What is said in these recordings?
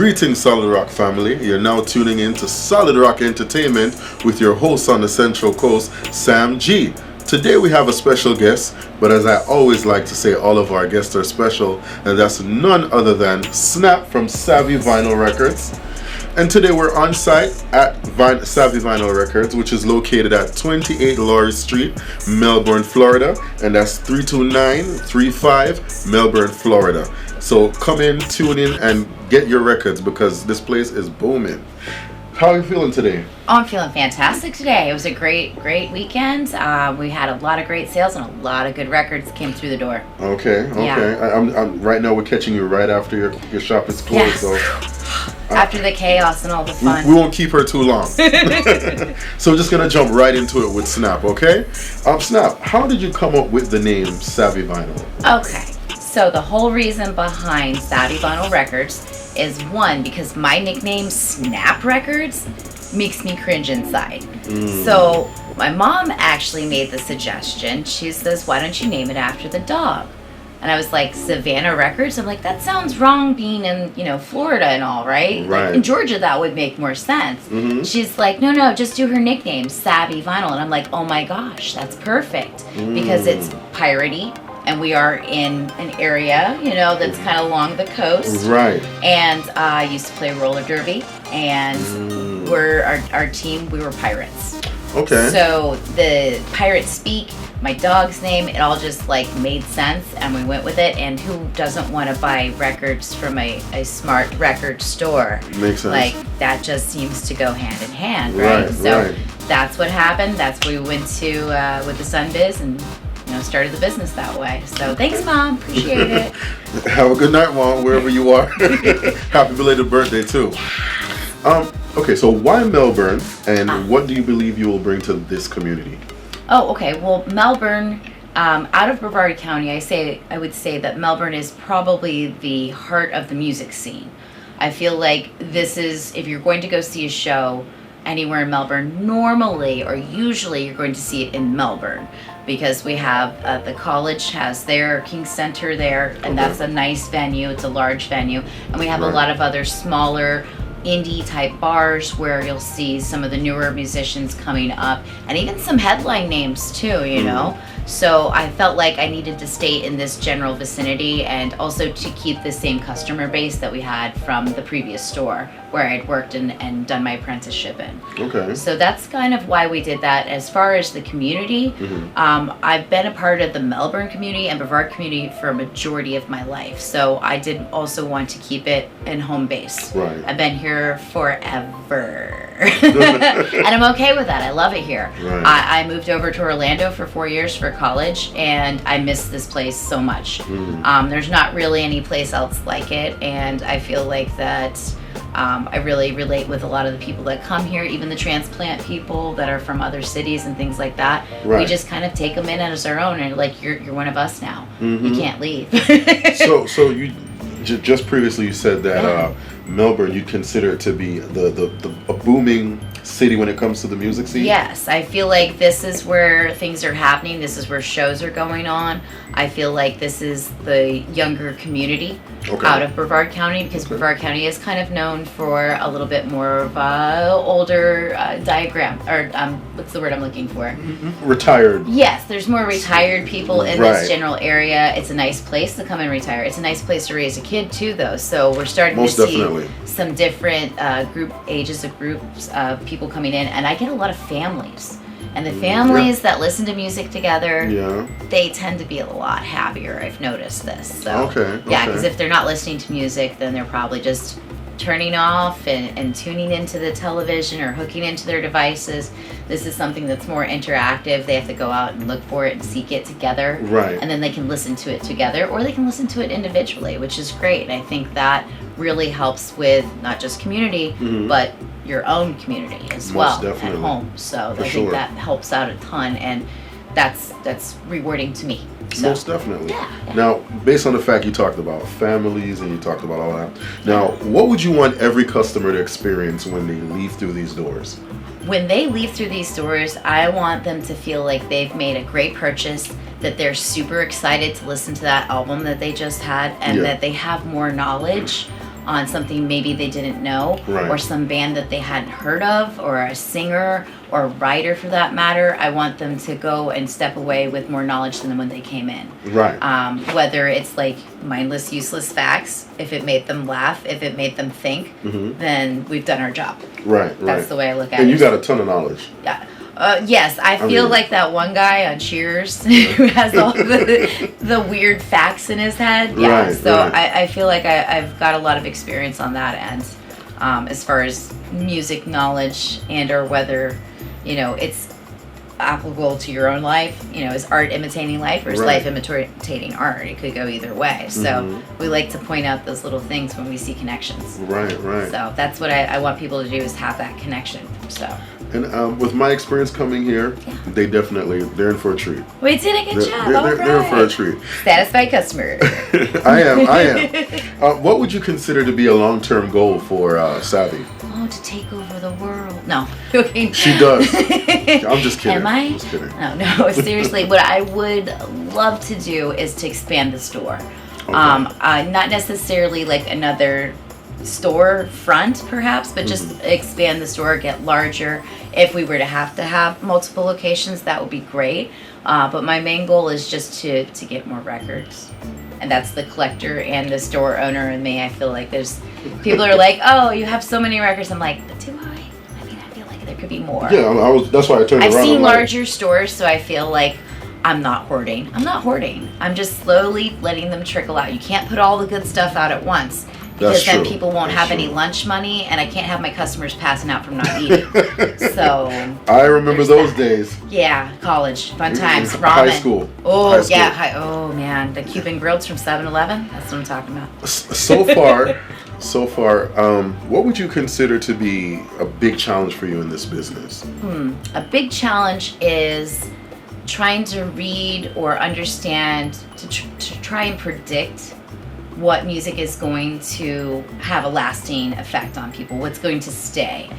Greetings, Solid Rock family. You're now tuning in to Solid Rock Entertainment with your host on the Central Coast, Sam G. Today we have a special guest, but as I always like to say, all of our guests are special, and that's none other than Snap from Savvy Vinyl Records. And today we're on site at Savvy Vinyl Records, which is located at 28 Laurie Street, Melbourne, Florida, and that's 32935 Melbourne, Florida. So come in, tune in, and get your records because this place is booming. How are you feeling today? Oh, I'm feeling fantastic today. It was a great weekend. We had a lot of great sales and a lot of good records came through the door. Okay. Yeah. I'm right now we're catching you right after your shop is closed. Yes. So after the chaos and all the fun. we won't keep her too long. So we're just gonna jump right into it with Snap, okay? Snap, how did you come up with the name Savvy Vinyl? Okay. So the whole reason behind Savvy Vinyl Records is one, because my nickname Snap Records makes me cringe inside. So my mom actually made the suggestion. She says, why don't you name it after the dog? And I was like, Savannah Records? I'm like, that sounds wrong being in, Florida and all, right? Right. Like, in Georgia, that would make more sense. She's like, no, just do her nickname, Savvy Vinyl. And I'm like, oh my gosh, that's perfect. Because it's piratey. And we are in an area, that's kind of along the coast. Right. And I used to play roller derby. And our team, we were pirates. Okay. So the pirate speak, my dog's name, it all just made sense, and we went with it. And who doesn't want to buy records from a smart record store? Makes sense. That just seems to go hand in hand, right? So that's what happened. That's what we went to with the Sun Biz and started the business that way. So thanks, Mom. Appreciate it. Have a good night, Mom, wherever you are. Happy belated birthday too. Okay, so why Melbourne, and what do you believe you will bring to this community? Oh, okay. Well, Melbourne, out of Brevard County, I would say that Melbourne is probably the heart of the music scene. I feel like this is, if you're going to go see a show anywhere in Melbourne, normally or usually you're going to see it in Melbourne, because we have the college has their King Center there, and that's a nice venue. It's a large venue, and we have a lot of other smaller indie type bars where you'll see some of the newer musicians coming up, and even some headline names too, So I felt like I needed to stay in this general vicinity, and also to keep the same customer base that we had from the previous store where I'd worked and done my apprenticeship in. Okay. So that's kind of why we did that. As far as the community, I've been a part of the Melbourne community and Brevard community for a majority of my life. So I did also want to keep it in home base. Right. I've been here forever. And I'm okay with that. I love it here. Right. I moved over to Orlando for 4 years for college, and I miss this place so much. There's not really any place else like it, and I feel like that I really relate with a lot of the people that come here, even the transplant people that are from other cities and things like that. Right. We just kind of take them in as our own, and you're one of us now. You can't leave. So you just previously you said that Melbourne you'd consider it to be a booming city when it comes to the music scene? Yes, I feel like this is where things are happening. This is where shows are going on. I feel like this is the younger community out of Brevard County, because Brevard County is kind of known for a little bit more of a older diagram, or what's the word I'm looking for? Retired. Yes, there's more retired people in this general area. It's a nice place to come and retire. It's a nice place to raise a kid too, though. So we're starting to see some different ages of groups of people coming in, and I get a lot of families. And the families that listen to music together, they tend to be a lot happier. I've noticed this. So, because if they're not listening to music, then they're probably just turning off and tuning into the television or hooking into their devices. This is something that's more interactive. They have to go out and look for it and seek it together. Right. And then they can listen to it together, or they can listen to it individually, which is great. And I think that really helps with not just community, but your own community as well at home. So I think that helps out a ton, and that's rewarding to me. So, most definitely. Now, based on the fact you talked about families and you talked about all that, now what would you want every customer to experience when they leave through these doors? When they leave through these doors, I want them to feel like they've made a great purchase, that they're super excited to listen to that album that they just had, and that they have more knowledge on something maybe they didn't know, Right. or some band that they hadn't heard of, or a singer or a writer for that matter. I want them to go and step away with more knowledge than when they came in. Right. Whether it's like mindless, useless facts, if it made them laugh, if it made them think, then we've done our job. Right. That's the way I look at it. And you got a ton of knowledge. Yeah. Yes, I feel mean- like that one guy on Cheers who has all the weird facts in his head. Yeah, Right, so right. I feel like I've got a lot of experience on that end, as far as music knowledge and or whether, it's applicable to your own life. Is art imitating life or is Right. life imitating art? It could go either way. So we like to point out those little things when we see connections. Right. Right. So that's what I want people to do, is have that connection. So. And with my experience coming here, they're in for a treat. We did a good job. All They're in for a right. treat. Satisfied customer. I am. What would you consider to be a long-term goal for Savvy? Oh, to take over the world. No. Okay. She does. I'm just kidding. Am I? I'm just kidding. No, seriously. What I would love to do is to expand the store. Okay. Not necessarily like another store front perhaps, but just expand the store, get larger. If we were to have multiple locations, that would be great. But my main goal is just to get more records. And that's the collector and the store owner in me. I feel like there's people are like, oh, you have so many records. I'm like, but do I? I mean, I feel like there could be more. Yeah, that's why I turned I've around. seen I'm like, larger stores, so I feel like I'm not hoarding. I'm just slowly letting them trickle out. You can't put all the good stuff out at once, because That's then true. people won't That's have any true. lunch money, and I can't have my customers passing out from not eating. So I remember there's those that. days. Yeah, college, fun times, ramen. High school. Oh High school. yeah, oh man, the Cuban grilleds from 7-Eleven. That's what I'm talking about. So far, what would you consider to be a big challenge for you in this business? A big challenge is trying to read or understand, to try and predict what music is going to have a lasting effect on people, what's going to stay.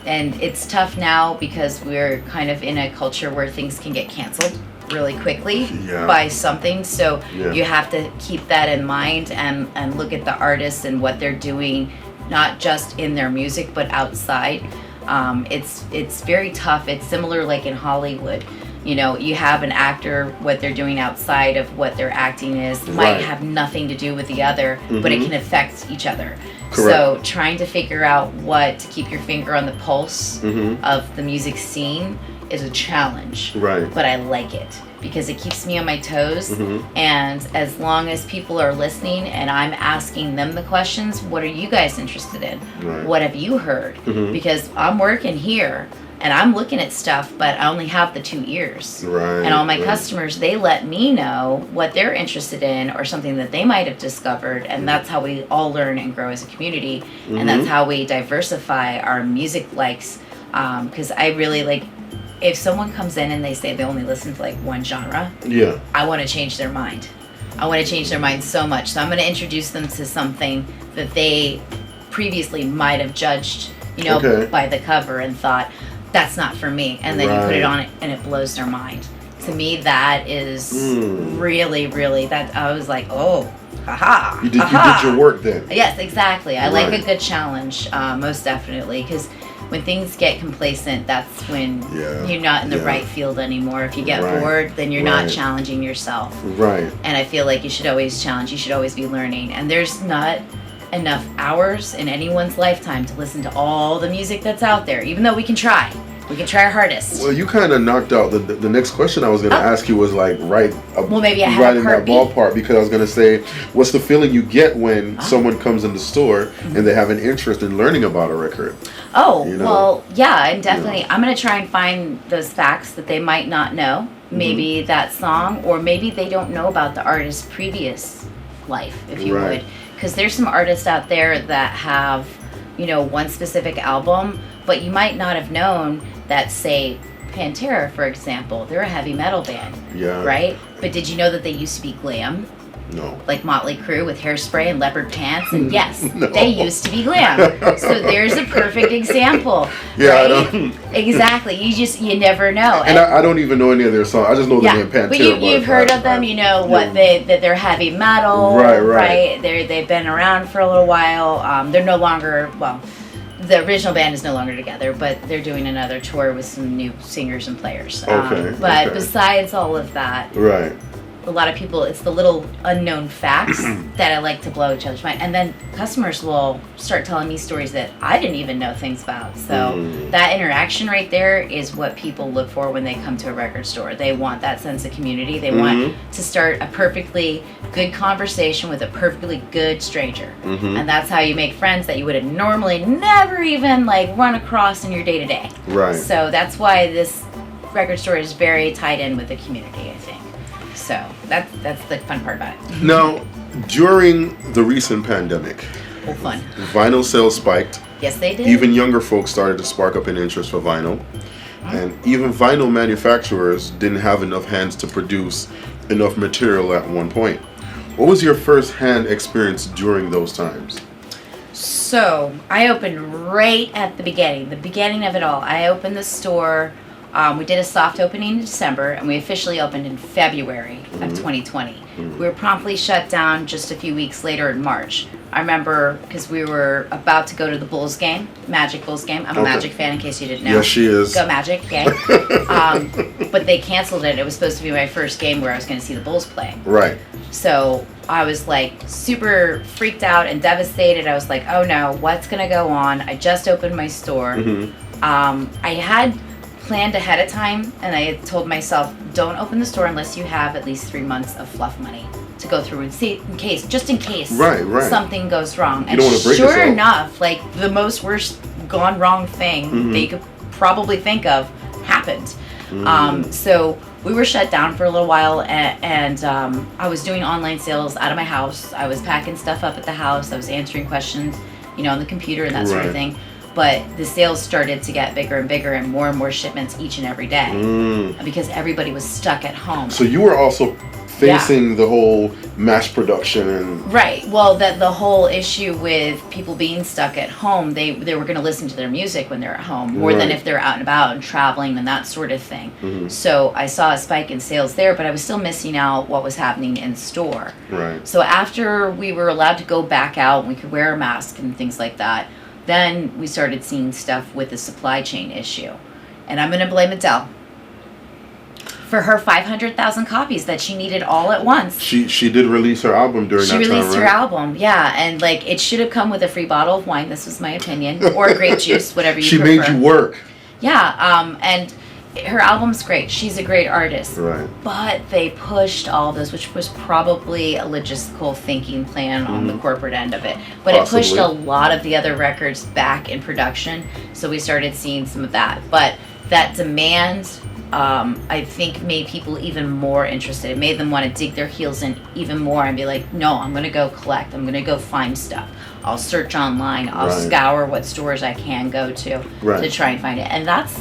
And it's tough now because we're kind of in a culture where things can get canceled really quickly Yeah. by something. So Yeah. you have to keep that in mind and look at the artists and what they're doing, not just in their music, but outside. It's very tough. It's similar like in Hollywood. You have an actor, what they're doing outside of what their acting is might Right. have nothing to do with the other, but it can affect each other. Correct. So trying to figure out what to keep your finger on the pulse of the music scene is a challenge. Right. But I like it because it keeps me on my toes. And as long as people are listening and I'm asking them the questions, what are you guys interested in? Right. What have you heard? Because I'm working here and I'm looking at stuff, but I only have the 2 ears. Right. And all my right. customers, they let me know what they're interested in or something that they might have discovered. And that's how we all learn and grow as a community. And that's how we diversify our music likes. Because I really like, if someone comes in and they say they only listen to like one genre, Yeah. I want to change their mind. I want to change their mind so much. So I'm going to introduce them to something that they previously might have judged, Okay. by the cover and thought, that's not for me. And then you put it Right. on it and it blows their mind. To me, that is really, really, that I was like, oh, haha. You did your work then. Yes, exactly. I like Right. a good challenge, most definitely, because when things get complacent, that's when Yeah, you're not in the yeah. right field anymore. If you get Right, bored, then you're not right. challenging yourself. Right. And I feel like you should always challenge. You should always be learning. And there's not enough hours in anyone's lifetime to listen to all the music that's out there, even though we can try. We can try our hardest. Well, you kind of knocked out the next question I was going to ask you was like Well, maybe I had right a in part that B. ballpark, because I was going to say, what's the feeling you get when someone comes in the store and they have an interest in learning about a record? Oh, You know? well, yeah, and definitely. I'm going to try and find those facts that they might not know. Maybe that song, or maybe they don't know about the artist's previous life, if you Right. would. Because there's some artists out there that have, one specific album, but you might not have known that, say, Pantera, for example, they're a heavy metal band, Yeah. right? But did you know that they used to be glam? No. Like Motley Crue with Hairspray and leopard pants, and yes, No. they used to be glam. So there's a perfect example. Yeah, I right? don't. Exactly. You never know. And I don't even know any of their songs. I just know the name Pantera. But you've heard of them. You know what that they're heavy metal. Right. They've been around for a little while. They're no longer, well, the original band is no longer together, but they're doing another tour with some new singers and players. But besides all of that, right. A lot of people, it's the little unknown facts that I like to blow each other's mind. And then customers will start telling me stories that I didn't even know things about. So that interaction right there is what people look for when they come to a record store. They want that sense of community. They want to start a perfectly good conversation with a perfectly good stranger. And that's how you make friends that you would have normally never even like run across in your day to day. Right. So that's why this record store is very tied in with the community, I think. So that's the fun part about it. Now, during the recent pandemic, Fun. vinyl sales spiked. Yes, they did. Even younger folks started to spark up an interest for vinyl. And even vinyl manufacturers didn't have enough hands to produce enough material at one point. What was your first-hand experience during those times? So I opened right at the beginning of it all. I opened the store. We did a soft opening in December, and we officially opened in February of 2020. We were promptly shut down just a few weeks later in March. I remember because we were about to go to the Bulls game, Magic Bulls game. I'm a Magic fan, in case you didn't know. Yes, she is. Go Magic, okay. But they canceled it. It was supposed to be my first game where I was going to see the Bulls play. Right. So I was like super freaked out and devastated. I was like, oh no, what's going to go on? I just opened my store. I had planned ahead of time, and I had told myself, don't open the store unless you have at least 3 months of fluff money to go through and see, just in case something goes wrong. And sure enough, like the most worst gone wrong thing they could probably think of happened. So we were shut down for a little while, and I was doing online sales out of my house. I was packing stuff up at the house. I was answering questions, on the computer and that sort of thing. But the sales started to get bigger and bigger, and more shipments each and every day because everybody was stuck at home. So you were also facing the whole mass production and right. Well, the whole issue with people being stuck at home, they were going to listen to their music when they're at home more than if they're out and about and traveling and that sort of thing. So I saw a spike in sales there, but I was still missing out what was happening in store. Right. So after we were allowed to go back out, we could wear a mask and things like that. Then we started seeing stuff with the supply chain issue. And I'm going to blame Adele for her 500,000 copies that she needed all at once. She did release her album during that time, She released her album, yeah. And like it should have come with a free bottle of wine. This was my opinion. Or grape juice, whatever you prefer. She made you work. Yeah, and her album's great. She's a great artist. Right. But they pushed all of those, which was probably a logistical thinking plan on the corporate end of it. But it pushed a lot of the other records back in production, so we started seeing some of that. But that demand, I think, made people even more interested. It made them want to dig their heels in even more and be like, no, I'm going to go collect. I'm going to go find stuff. I'll search online. I'll scour what stores I can go to try and find it. And that's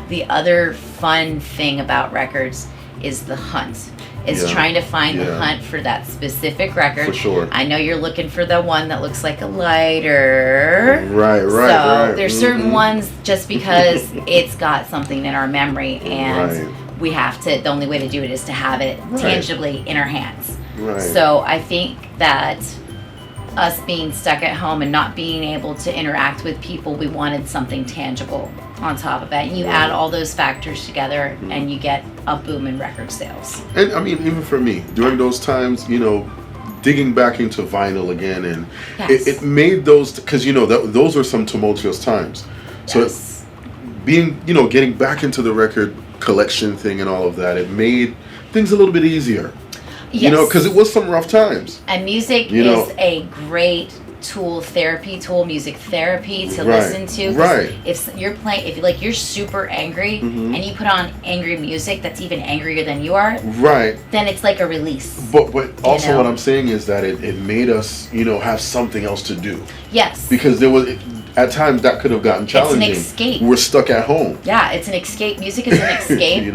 the other fun thing about records is the hunt. Is trying to find the hunt for that specific record. For sure. I know you're looking for the one that looks like a lighter. Right. So there's certain ones just because it's got something in our memory, and we have to. The only way to do it is to have it tangibly in our hands. Right. So I think that us being stuck at home and not being able to interact with people, we wanted something tangible on top of that. And you add all those factors together and you get a boom in record sales. And I mean, even for me, during those times, digging back into vinyl again, and it made those, because those were some tumultuous times. So being, getting back into the record collection thing and all of that, it made things a little bit easier. Yes. Because it was some rough times. And music is a great music therapy to listen to. Right. If you're super angry and you put on angry music that's even angrier than you are, then it's like a release. But also what I'm saying is that it made us, have something else to do. Yes. Because there was, at times that could have gotten challenging. It's an escape. We're stuck at home. Yeah, it's an escape. Music is an escape.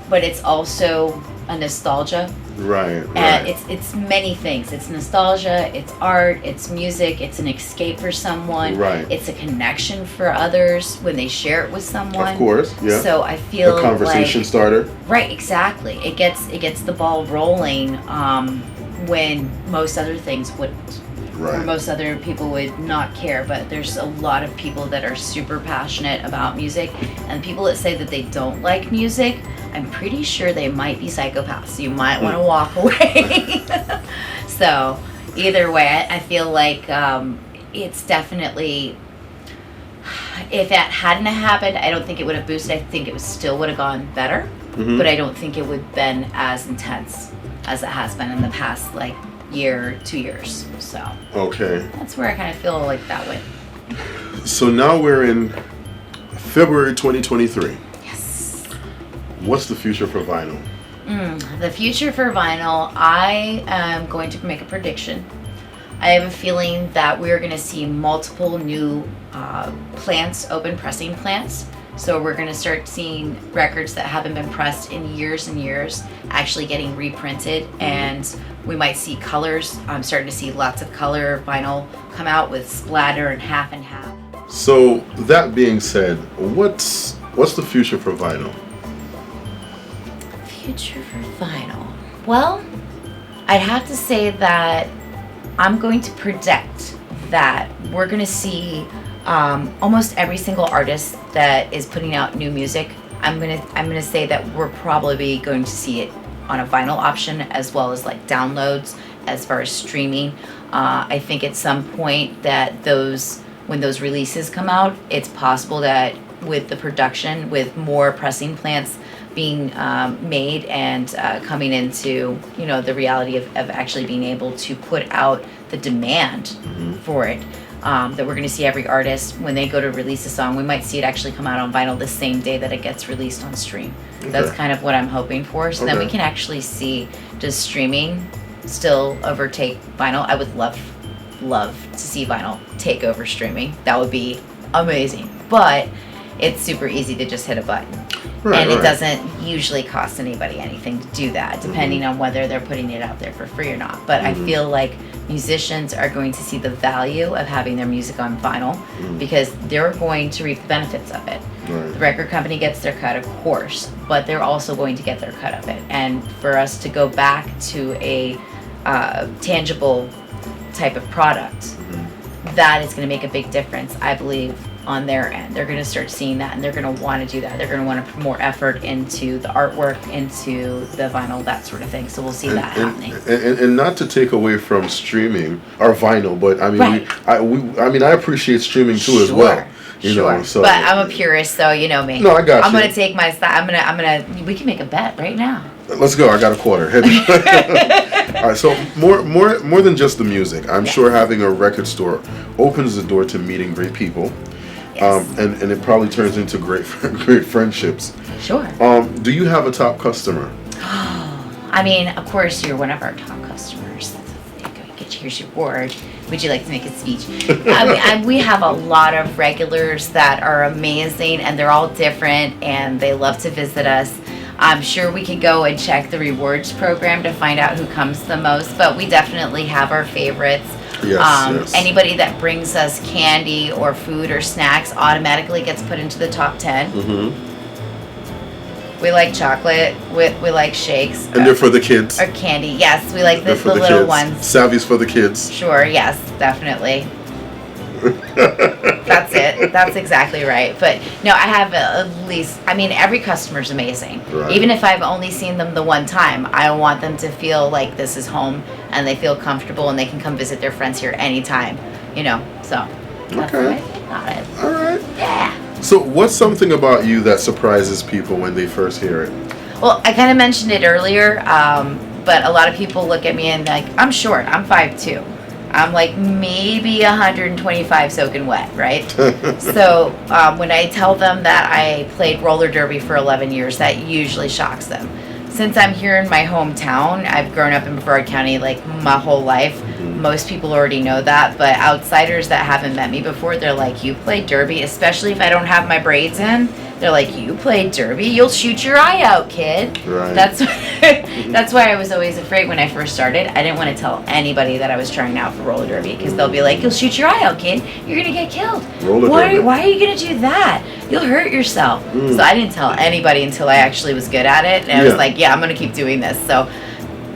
But it's also a nostalgia Right. And it's many things. It's nostalgia, it's art, it's music, it's an escape for someone. Right. It's a connection for others when they share it with someone. Of course, yeah. So I feel a conversation like, starter. right, exactly. It gets the ball rolling when most other things wouldn't. Right. Or most other people would not care, but there's a lot of people that are super passionate about music, and people that say that they don't like music, I'm pretty sure they might be psychopaths. You might want to walk away. So either way, I feel like it's definitely, if that hadn't happened, I don't think it would have boosted. I think it still would have gone better, but I don't think it would have been as intense as it has been in the past, like, year, 2 years. So okay, that's where I kind of feel like that went. So now we're in February 2023. Yes. What's the future for vinyl? The future for vinyl, I am going to make a prediction. I have a feeling that we're going to see multiple new plants, open pressing plants. So we're going to start seeing records that haven't been pressed in years and years actually getting reprinted, and we might see colors. I'm starting to see lots of color vinyl come out with splatter and half and half. So that being said, what's the future for vinyl? Future for vinyl. Well, I'd have to say that I'm going to predict that we're going to see almost every single artist that is putting out new music. I'm gonna say that we're probably going to see it on a vinyl option as well as like downloads as far as streaming. I think at some point that when those releases come out, it's possible that with the production, with more pressing plants being made and coming into the reality of actually being able to put out the demand for it, that we're going to see every artist, when they go to release a song, we might see it actually come out on vinyl the same day that it gets released on stream. Okay. That's kind of what I'm hoping for. So then we can actually see, does streaming still overtake vinyl? I would love to see vinyl take over streaming. That would be amazing. But it's super easy to just hit a button. Right, and it doesn't usually cost anybody anything to do that, depending on whether they're putting it out there for free or not. But I feel like musicians are going to see the value of having their music on vinyl because they're going to reap the benefits of it. Right. The record company gets their cut, of course, but they're also going to get their cut of it. And for us to go back to a tangible type of product, that is going to make a big difference, I believe, on their end. They're going to start seeing that, and they're going to want to do that. They're going to want to put more effort into the artwork, into the vinyl, that sort of thing. So we'll see that happening. And not to take away from streaming or vinyl, but I mean, I appreciate streaming too as well. You know, so, but I'm a purist, so you know me. No, I got you. I'm gonna take my side. I'm gonna. We can make a bet right now. Let's go. I got a quarter. All right. So more than just the music. I'm sure having a record store opens the door to meeting great people. Yes. And it probably turns into great friendships. Sure. Do you have a top customer? I mean, of course, you're one of our top customers. Here's your award. Would you like to make a speech? We have a lot of regulars that are amazing, and they're all different, and they love to visit us. I'm sure we could go and check the rewards program to find out who comes the most, but we definitely have our favorites. Yes. Anybody that brings us candy or food or snacks automatically gets put into the top 10. We like chocolate. We like shakes. And they're for the kids. Or candy. Yes, we like the little kids. ones. Savvy's for the kids. Sure, yes, definitely. That's it. That's exactly right. But no, I have at least, every customer's amazing. Right. Even if I've only seen them the one time, I want them to feel like this is home and they feel comfortable and they can come visit their friends here anytime, so that's what I think about it. All right. Yeah. So what's something about you that surprises people when they first hear it? Well, I kind of mentioned it earlier, but a lot of people look at me and like, I'm short, I'm 5'2". I'm like maybe 125 soaking wet, right? So when I tell them that I played roller derby for 11 years, that usually shocks them. Since I'm here in my hometown, I've grown up in Brevard County like my whole life. Most people already know that, but outsiders that haven't met me before, they're like, you play derby, especially if I don't have my braids in. They're like, you played derby, you'll shoot your eye out, kid. Right. That's why I was always afraid when I first started. I didn't want to tell anybody that I was trying out for roller derby because they'll be like, you'll shoot your eye out, kid. You're gonna get killed. Why are you gonna do that? You'll hurt yourself. So I didn't tell anybody until I actually was good at it, and I was like, yeah, I'm gonna keep doing this. So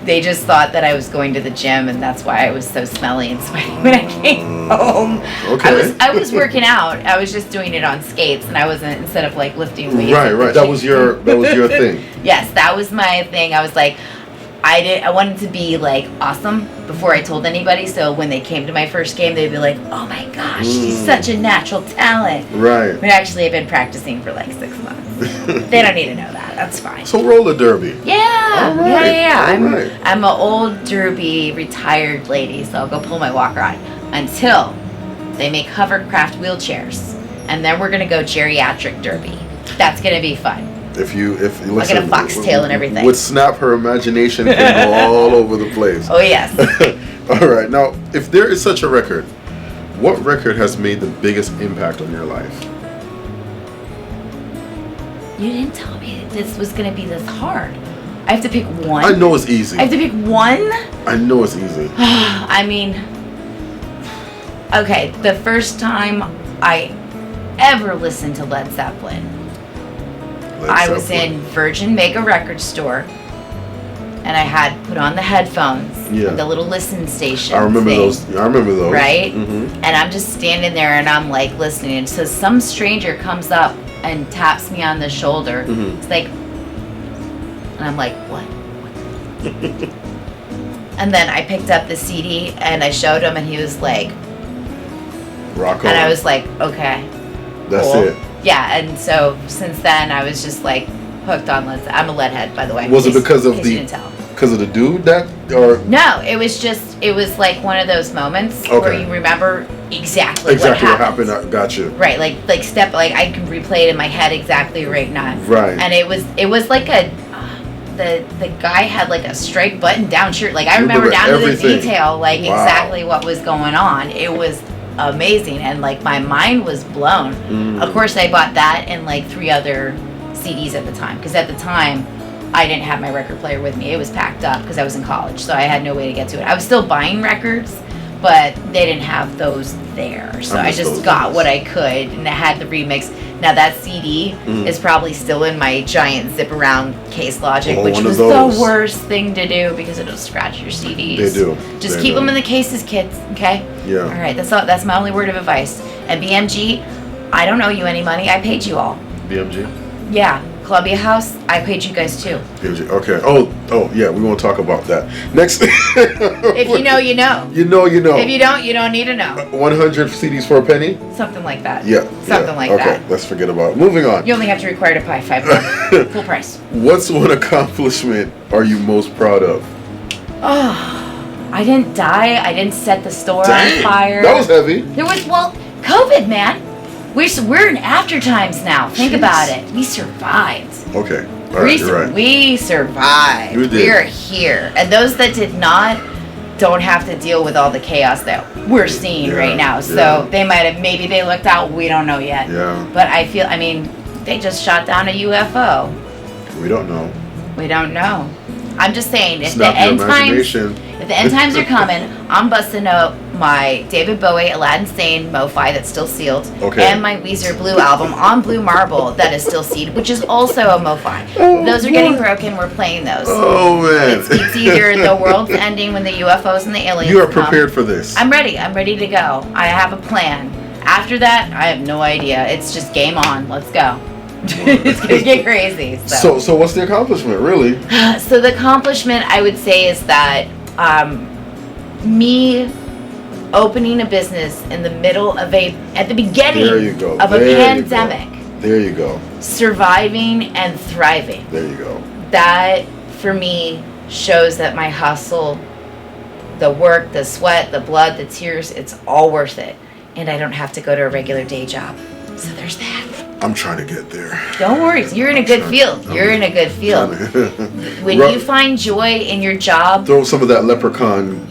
they just thought that I was going to the gym, and that's why I was so smelly and sweaty when I came home. Okay. I was working out. I was just doing it on skates, and I wasn't, instead of like lifting weights. Right. That was your thing. Yes, that was my thing. I was like, I wanted to be like awesome before I told anybody. So when they came to my first game, they'd be like, "Oh my gosh, she's such a natural talent." Right. But actually, I've been practicing for like 6 months. They don't need to know that. That's fine. So roller derby. Yeah. All right. Yeah. I'm an old derby retired lady, so I'll go pull my walker on until they make hovercraft wheelchairs, and then we're gonna go geriatric derby. That's gonna be fun. If you I'll get a foxtail and everything. Would snap, her imagination can go all over the place. Oh yes. All right. Now, if there is such a record, what record has made the biggest impact on your life? You didn't tell me this was gonna be this hard. I have to pick one. I know it's easy. I have to pick one. I know it's easy. I mean, okay, the first time I ever listened to Led Zeppelin, I was in Virgin Mega Record Store, and I had put on the headphones, the little listen station. I remember those. Right? Mm-hmm. And I'm just standing there, and I'm like listening. And so some stranger comes up and taps me on the shoulder. Mm-hmm. It's like, and I'm like, what? And then I picked up the CD and I showed him, and he was like, rock on. and I was like, okay, that's cool. it. Yeah, and so since then I was just like hooked on Led Zeppelin. I'm a lead head, by the way. Was it because of you didn't tell. because of the dude that, or No, it was like one of those moments where you remember exactly what happened. I got you. Right, like I can replay it in my head exactly right now. Right. And it was like a the guy had like a striped button down shirt. Like I remember down everything. to the detail, like exactly what was going on. It was amazing, and like my mind was blown. Of course, I bought that and like 3 other CDs at the time, because at the time I didn't have my record player with me. It was packed up because I was in college, so I had no way to get to it. I was still buying records, but they didn't have those there, so I just got what I could, and it had the remix. Now that CD is probably still in my giant zip around Case Logic, which was the worst thing to do because it'll scratch your CDs. They do. Just keep them in the cases, kids. Okay. Yeah. All right. That's my only word of advice. And BMG, I don't owe you any money. I paid you all. BMG. Yeah. Columbia House, I paid you guys too. BMG. Okay. Oh yeah. We won't talk about that next. If you know, you know. You know. If you don't need to know. 100 CDs for a penny. Something like that. Yeah. Something like that. Okay. Let's forget about it. Moving on. You only have to require to pay $5. Full price. What's one accomplishment are you most proud of? Oh, I didn't die. I didn't set the store Dang, on fire. That was heavy. There was, COVID, man. We're in after times now. Think about it. We survived. Okay. All right, you're right. We survived. You did. We're here. And those that did not don't have to deal with all the chaos that we're seeing right now. So they might have, maybe they looked out. We don't know yet. Yeah. But I mean, they just shot down a UFO. We don't know. We don't know. I'm just saying, if Snap the end your times, imagination. if the end times are coming, I'm busting out my David Bowie Aladdin Sane MoFi that's still sealed, and my Weezer Blue album on blue marble that is still sealed, which is also a MoFi. Those are getting broken. We're playing those. Oh man! It's either the world's ending when the UFOs and the aliens You are come. prepared for this. I'm ready. I'm ready to go. I have a plan. After that, I have no idea. It's just game on. Let's go. It's gonna get crazy. So what's the accomplishment, really? So the accomplishment, I would say, is that me opening a business in the middle of at the beginning of a pandemic. There you go. Surviving and thriving. There you go. That, for me, shows that my hustle, the work, the sweat, the blood, the tears, it's all worth it. And I don't have to go to a regular day job. So there's that. I'm trying to get there. Don't worry. You're in a good field. You're in a good field. When you find joy in your job. Throw some of that leprechaun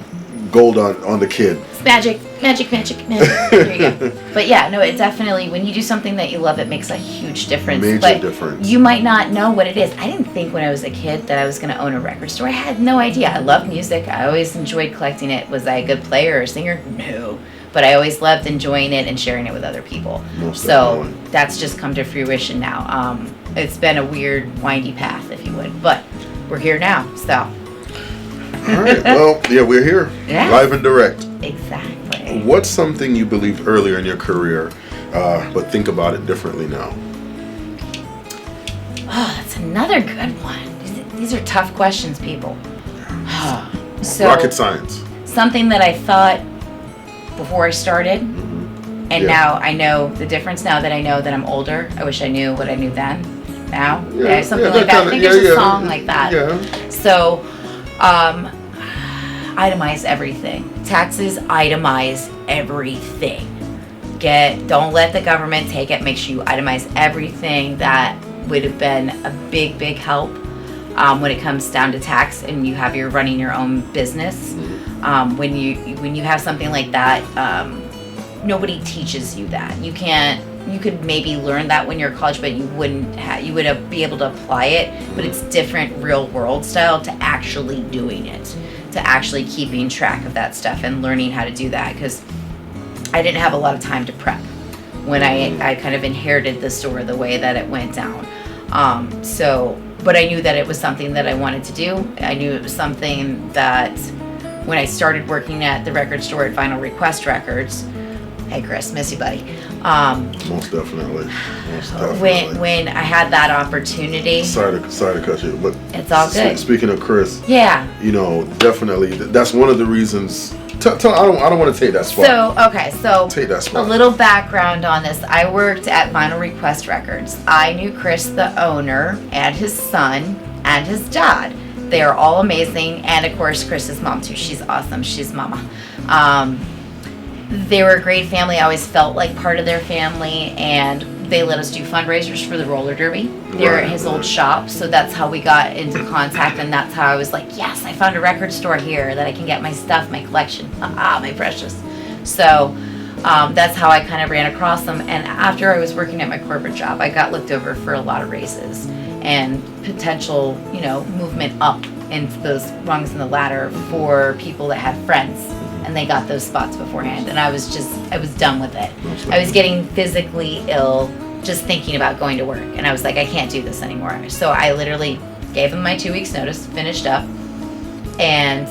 gold on the kid. It's magic. Magic. There you go. But yeah, no, it definitely, when you do something that you love, it makes a huge difference. Major difference. You might not know what it is. I didn't think when I was a kid that I was going to own a record store. I had no idea. I loved music. I always enjoyed collecting it. Was I a good player or a singer? No. But I always loved enjoying it and sharing it with other people. So that's just come to fruition now. It's been a weird, windy path, if you would. But we're here now, so. All right. Well, yeah, we're here. Yeah. Live and direct. Exactly. What's something you believed earlier in your career, but think about it differently now? Oh, that's another good one. These are tough questions, people. So, Rocket science. Something that I thought before I started, and now I know the difference now that I know that I'm older. I wish I knew what I knew then. Now? Yeah, something like that. I think there's a song like that. Yeah. So, itemize everything. Taxes, itemize everything. Don't let the government take it. Make sure you itemize everything. That would have been a big help when it comes down to tax and you have your running your own business. When you have something like that, nobody teaches you that. You could maybe learn that when you're in college, but you wouldn't be able to apply it. But it's different real world style to actually doing it, to actually keeping track of that stuff and learning how to do that. Because I didn't have a lot of time to prep when I kind of inherited the store the way that it went down. But I knew that it was something that I wanted to do. I knew it was something that when I started working at the record store at Vinyl Request Records. Hey Chris, miss you, buddy. Most definitely. When I had that opportunity. Sorry to cut you, but it's all good. Speaking of Chris, yeah, definitely that's one of the reasons. I don't want to take that spot. So take that spot. A little background on this. I worked at Vinyl Request Records. I knew Chris, the owner, and his son, and his dad. They are all amazing, and of course Chris's mom too. She's awesome. She's mama. They were a great family. I always felt like part of their family, and they let us do fundraisers for the roller derby. They're at his old shop, so that's how we got into contact, and that's how I was like, yes, I found a record store here that I can get my stuff, my collection. My precious. So that's how I kind of ran across them. And after I was working at my corporate job, I got looked over for a lot of raises and potential, movement up into those rungs in the ladder for people that had friends. And they got those spots beforehand, and I was done with it. I was getting physically ill just thinking about going to work, and I was like, I can't do this anymore. So I literally gave them my 2 weeks notice, finished up, and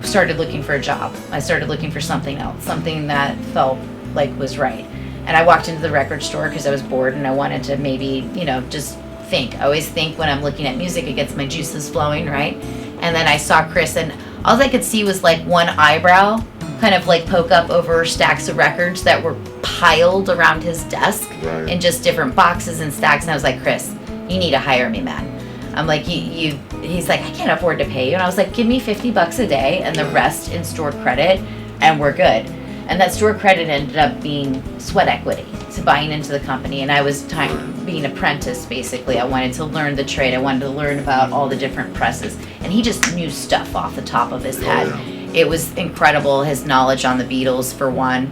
started looking for a job. I started looking for something else, something that felt like was right. And I walked into the record store because I was bored and I wanted to maybe, just think. I always think when I'm looking at music, it gets my juices flowing, right? And then I saw Chris, and all I could see was like one eyebrow kind of like poke up over stacks of records that were piled around his desk in just different boxes and stacks. And I was like, Chris, you need to hire me, man. I'm like, he's like, I can't afford to pay you. And I was like, give me $50 a day and the rest in store credit and we're good. And that store credit ended up being sweat equity to buying into the company. And I was being apprentice, basically. I wanted to learn the trade. I wanted to learn about all the different presses. And he just knew stuff off the top of his head. It was incredible, his knowledge on the Beatles, for one.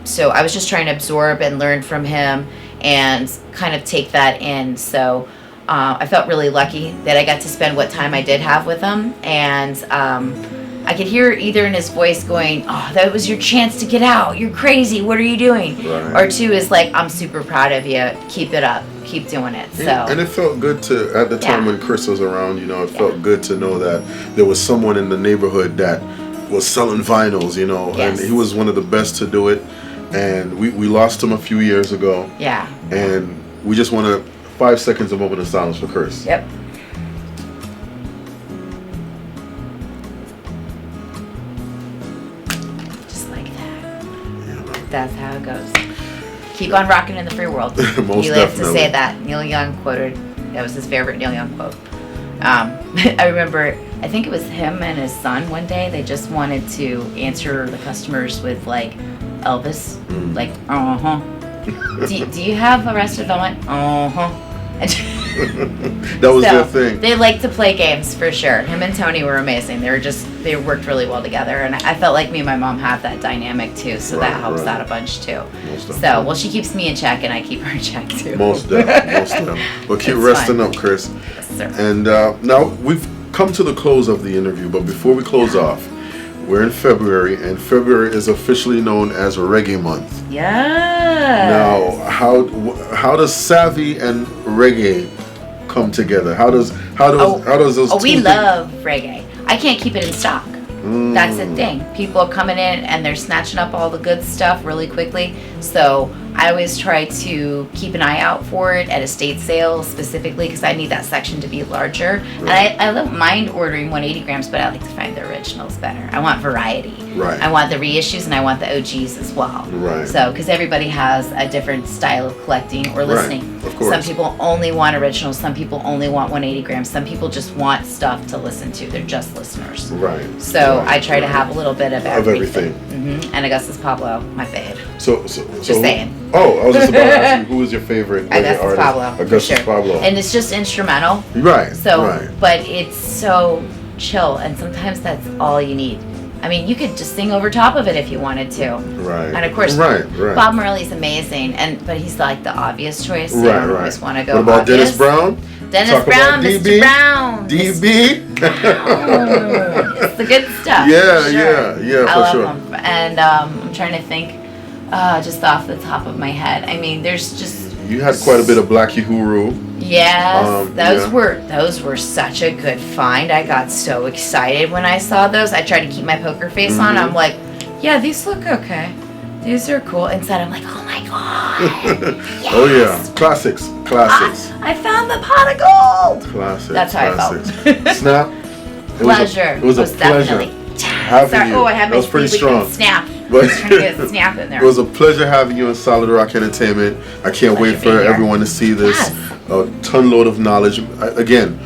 So I was just trying to absorb and learn from him and kind of take that in. So I felt really lucky that I got to spend what time I did have with him. And I could hear either in his voice going, oh, that was your chance to get out. You're crazy. What are you doing? Or two is like, I'm super proud of you. Keep it up. Keep doing it. So. And it felt good to, at the time when Chris was around, it felt good to know that there was someone in the neighborhood that was selling vinyls, and he was one of the best to do it. And we lost him a few years ago. Yeah. And we just want to 5 seconds of moment of silence for Chris. Yep. That's how it goes. Keep on rocking in the free world. He likes to say that. Neil Young quoted, that was his favorite Neil Young quote. I remember, I think it was him and his son one day, they just wanted to answer the customers with like Elvis, like, do you have Arrested Development? That was their thing. They like to play games for sure. Him and Tony were amazing. They worked really well together, and I felt like me and my mom have that dynamic too, so that helps out a bunch too. So, well, she keeps me in check, and I keep her in check too. Most definitely. Well, keep resting up, Chris. Yes, sir. And now we've come to the close of the interview, but before we close off, we're in February, and February is officially known as Reggae Month. Yeah. Now, how does Savvy and reggae come together? How does those? Oh, we love reggae. I can't keep it in stock. That's the thing. People are coming in and they're snatching up all the good stuff really quickly. So I always try to keep an eye out for it at estate sales specifically because I need that section to be larger. Right. And I don't mind ordering 180 grams, but I like to find the originals better. I want variety. Right. I want the reissues and I want the OGs as well. Right. So because everybody has a different style of collecting or listening. Right. Of course. Some people only want originals. Some people only want 180 grams. Some people just want stuff to listen to. They're just listeners. Right. So I try to have a little bit of everything. Mm-hmm. And Augustus Pablo, my fave. So just saying. Oh, I was just about to ask you, who is your favorite Augustus artist? Pablo. Augustus for sure. Pablo. And it's just instrumental. Right. So, right. But it's so chill, and sometimes that's all you need. I mean, you could just sing over top of it if you wanted to. Right. And of course, right. Bob Marley's amazing, but he's like the obvious choice. So right. I don't always want to go. What about obvious. Dennis Brown? Dennis Brown, Mr. Brown. DB. It's the good stuff. Yeah, for sure. yeah, I for love sure. them. And I'm trying to think, just off the top of my head. I mean, there's just. You had quite a bit of Black Uhuru. Yes, those were such a good find. I got so excited when I saw those. I tried to keep my poker face on. I'm like, yeah, these look okay. These are cool. Inside, I'm like, oh my god. Yes. Oh yeah, classics. I found the pot of gold. Classics. That's how classics. I felt. Snap. Pleasure. It was a pleasure having you. Oh, I had my that was pretty strong. Snap. I was trying to get a snap in there. It was a pleasure having you in Solid Rock Entertainment. I can't wait for everyone to see this. Yes. A ton load of knowledge. Again,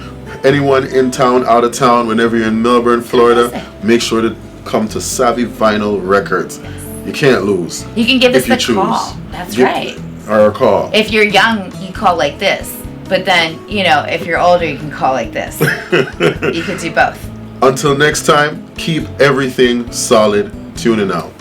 anyone in town, out of town, whenever you're in Melbourne, Florida, make sure to come to Savvy Vinyl Records. You can't lose. You can give us the call. That's right. Or a call. If you're young, you call like this. But then, if you're older, you can call like this. You could do both. Until next time, keep everything solid. Tuning out.